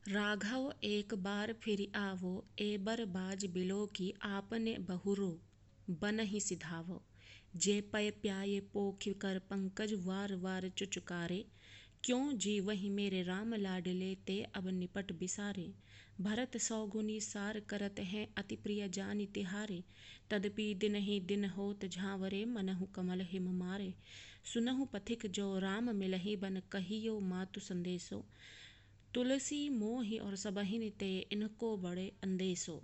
राघव एक बार फिर आवो, एबर बाज बिलो की आपने बहुरो बनहि सिधावो। जे पय प्याये पोखि कर पंकज वार वार चुचुकारे। क्यों जी वही मेरे राम लाडले ते अब निपट बिसारे। भरत सौगुनी सार करत हैं अति प्रिय जानि तिहारे। तदपि दिन ही दिन होत झांवरे मनहु कमल हिम मारे। सुनहु पथिक जो राम मिलहि बन कहियो मातु संदेशो। तुलसी मोहि और सबहिन ते इनको बड़े अंदेशो।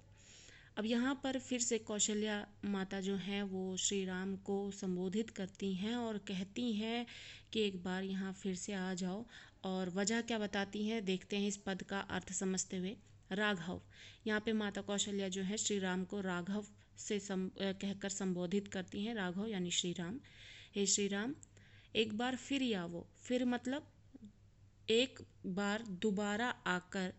अब यहाँ पर फिर से कौशल्या माता जो हैं वो श्री राम को संबोधित करती हैं और कहती हैं कि एक बार यहाँ फिर से आ जाओ। और वजह क्या बताती हैं, देखते हैं इस पद का अर्थ समझते हुए। राघव, यहाँ पे माता कौशल्या जो है श्री राम को राघव से कहकर संबोधित करती हैं। राघव यानी श्री राम। हे श्री राम, एक बार फिर आवो। फिर मतलब एक बार दोबारा आकर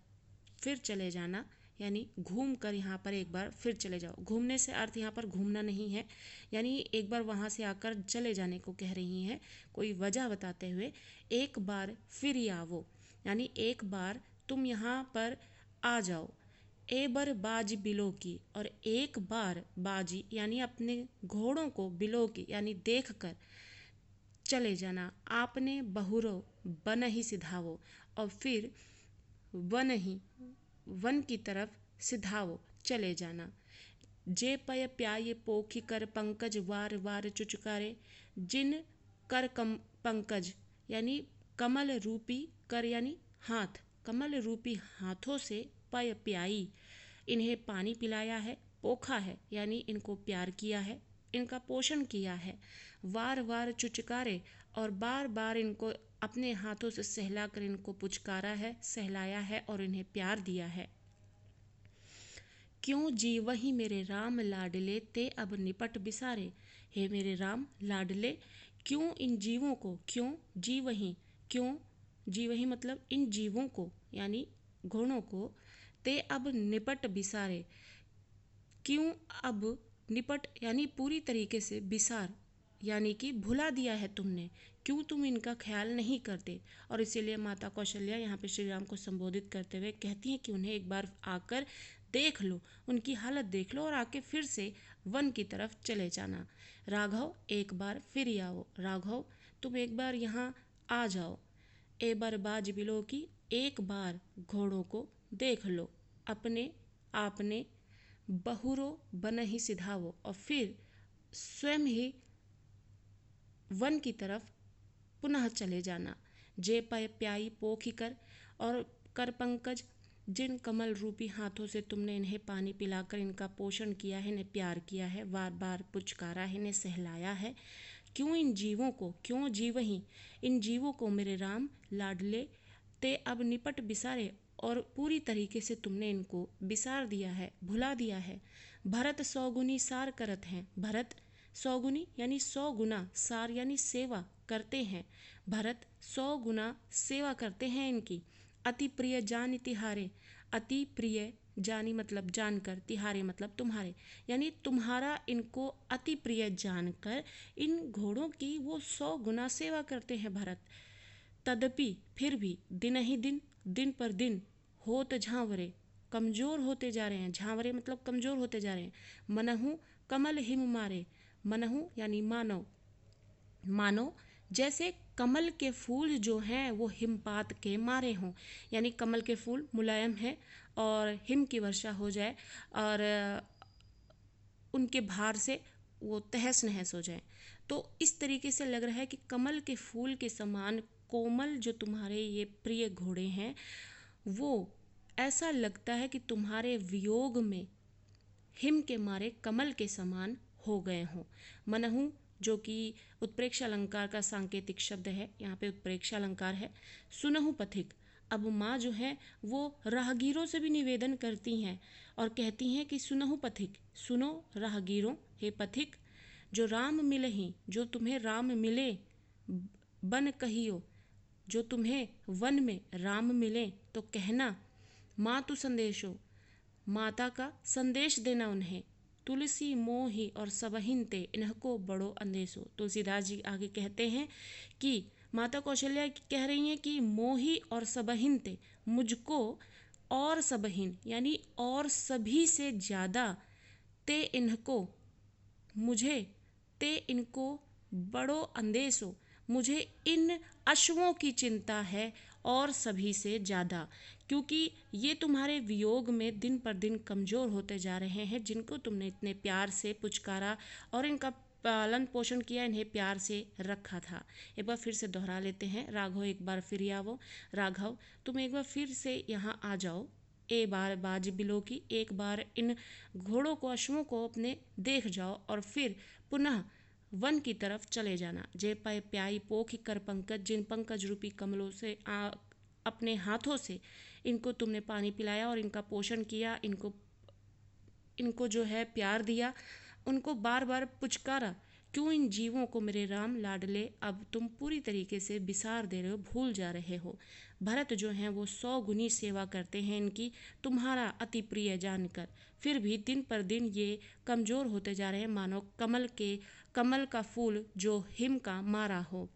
फिर चले जाना, यानी घूम कर यहाँ पर एक बार फिर चले जाओ। घूमने से अर्थ यहाँ पर घूमना नहीं है, यानी एक बार वहाँ से आकर चले जाने को कह रही हैं। कोई वजह बताते हुए एक बार फिर आवो, यानी एक बार तुम यहाँ पर आ जाओ। ए बर बाज बिलो की, और एक बार बाजी यानी अपने घोड़ों को, बिलो की यानी देख कर चले जाना। आपने बहुरो बन ही सिधावो, और फिर वन ही वन की तरफ सिधावो चले जाना। जे पय प्याये पोखी कर पंकज वार वार चुचकारे। जिन कर पंकज यानी कमल रूपी, कर यानी हाथ, कमल रूपी हाथों से पय प्याई इन्हें पानी पिलाया है। पोखा है यानी इनको प्यार किया है, इनका पोषण किया है। वार वार चुचकारे, और बार बार इनको अपने हाथों से सहलाकर इनको पुचकारा है, सहलाया है और इन्हें प्यार दिया है। क्यों जी वही मेरे राम लाडले ते अब निपट बिसारे। हे मेरे राम लाडले, क्यों इन जीवों को, क्यों जी वही, क्यों जी वही मतलब इन जीवों को यानी घोड़ों को, ते अब निपट बिसारे, क्यों अब निपट यानी पूरी तरीके से, बिसार यानी कि भुला दिया है तुमने, क्यों तुम इनका ख्याल नहीं करते। और इसीलिए माता कौशल्या यहाँ पे श्री राम को संबोधित करते हुए कहती हैं कि उन्हें एक बार आकर देख लो, उनकी हालत देख लो और आके फिर से वन की तरफ चले जाना। राघव एक बार फिर आओ, राघव तुम एक बार यहाँ आ जाओ। ए बरबाज बिलो की, एक बार घोड़ों को देख लो। अपने आपने बहुरो बन ही सिधावो, और फिर स्वयं ही वन की तरफ पुनः चले जाना। जे पय प्याई पोखी कर, और कर पंकज जिन कमल रूपी हाथों से तुमने इन्हें पानी पिलाकर इनका पोषण किया है, इन्हें प्यार किया है, बार बार पुचकारा है, इन्हें सहलाया है। क्यों इन जीवों को, क्यों जीव ही इन जीवों को मेरे राम लाडले ते अब निपट बिसारे, और पूरी तरीके से तुमने इनको बिसार दिया है, भुला दिया है। भरत सौगुनी सार करत हैं, भरत सौगुनी यानी 100 गुना, सार यानी सेवा करते हैं। भरत 100 गुना सेवा करते हैं इनकी। अति प्रिय जान तिहारे, अति प्रिय जानी मतलब जानकर, तिहारे मतलब तुम्हारे, यानी तुम्हारा इनको अति प्रिय जानकर इन घोड़ों की वो 100 गुना सेवा करते हैं भरत। तदपि फिर भी दिन ही दिन, दिन पर दिन होत झांवरे कमजोर होते जा रहे हैं। झांवरे मतलब कमजोर होते जा रहे हैं। मनहु कमल हिम मारे, मनहु यानी मानव, मानो जैसे कमल के फूल जो हैं वो हिमपात के मारे हों, यानी कमल के फूल मुलायम है और हिम की वर्षा हो जाए और उनके भार से वो तहस नहस हो जाए। तो इस तरीके से लग रहा है कि कमल के फूल के समान कोमल जो तुम्हारे ये प्रिय घोड़े हैं, वो ऐसा लगता है कि तुम्हारे वियोग में हिम के मारे कमल के समान हो गए हों। मनहु जो कि उत्प्रेक्षा अलंकार का सांकेतिक शब्द है, यहाँ पे उत्प्रेक्षा अलंकार है। सुनहु पथिक, अब माँ जो है वो राहगीरों से भी निवेदन करती हैं और कहती हैं कि सुनहु पथिक, सुनो राहगीरों, हे पथिक, जो राम मिले ही, जो तुम्हें राम मिले, बन कहियो, जो तुम्हें वन में राम मिले तो कहना, मातु संदेशो, माता का संदेश देना उन्हें। तुलसी मोहि और सबहिन ते इनको बड़ो अंदेशो। तुलसीदास जी आगे कहते हैं कि माता कौशल्या कह रही हैं कि मोहि और सबहिन ते, मुझको और सबहिन यानी और सभी से ज़्यादा, ते इनको मुझे, ते इनको बड़ो अंदेशो मुझे इन अश्वों की चिंता है और सभी से ज़्यादा, क्योंकि ये तुम्हारे वियोग में दिन पर दिन कमज़ोर होते जा रहे हैं, जिनको तुमने इतने प्यार से पुचकारा और इनका पालन पोषण किया, इन्हें प्यार से रखा था। एक बार फिर से दोहरा लेते हैं। राघव एक बार फिर आवो, राघव तुम एक बार फिर से यहाँ आ जाओ, ए बार बाज बिलो की, एक बार इन घोड़ों को, अश्वों को अपने देख जाओ और फिर पुनः वन की तरफ चले जाना। जे पय प्याई पोख कर पंकज, जिन पंकज रूपी कमलों से अपने हाथों से इनको तुमने पानी पिलाया और इनका पोषण किया, इनको जो है प्यार दिया, उनको बार बार पुचकारा, क्यों इन जीवों को मेरे राम लाडले अब तुम पूरी तरीके से बिसार दे रहे हो, भूल जा रहे हो। भरत जो हैं वो 100 गुनी सेवा करते हैं इनकी, तुम्हारा अति प्रिय जानकर, फिर भी दिन पर दिन ये कमज़ोर होते जा रहे हैं, मानो कमल का फूल जो हिम का मारा हो।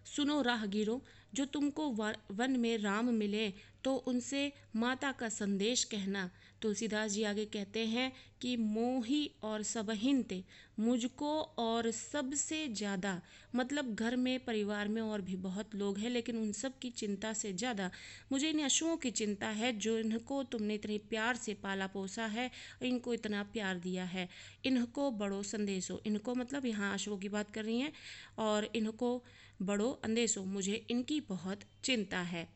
सुनो राहगीरों, जो तुमको वन में राम मिले तो उनसे माता का संदेश कहना। तुलसीदास जी आगे कहते हैं कि मोही और सबहिन ते, मुझको और सबसे ज़्यादा, मतलब घर में परिवार में और भी बहुत लोग हैं, लेकिन उन सब की चिंता से ज़्यादा मुझे इन अश्वों की चिंता है, जो इनको तुमने इतने प्यार से पाला पोसा है, इनको इतना प्यार दिया है। इनको बड़ो संदेशो, इनको मतलब यहाँ अश्वों की बात कर रही हैं, और इनको बड़ो अंदेशो मुझे इनकी बहुत चिंता है।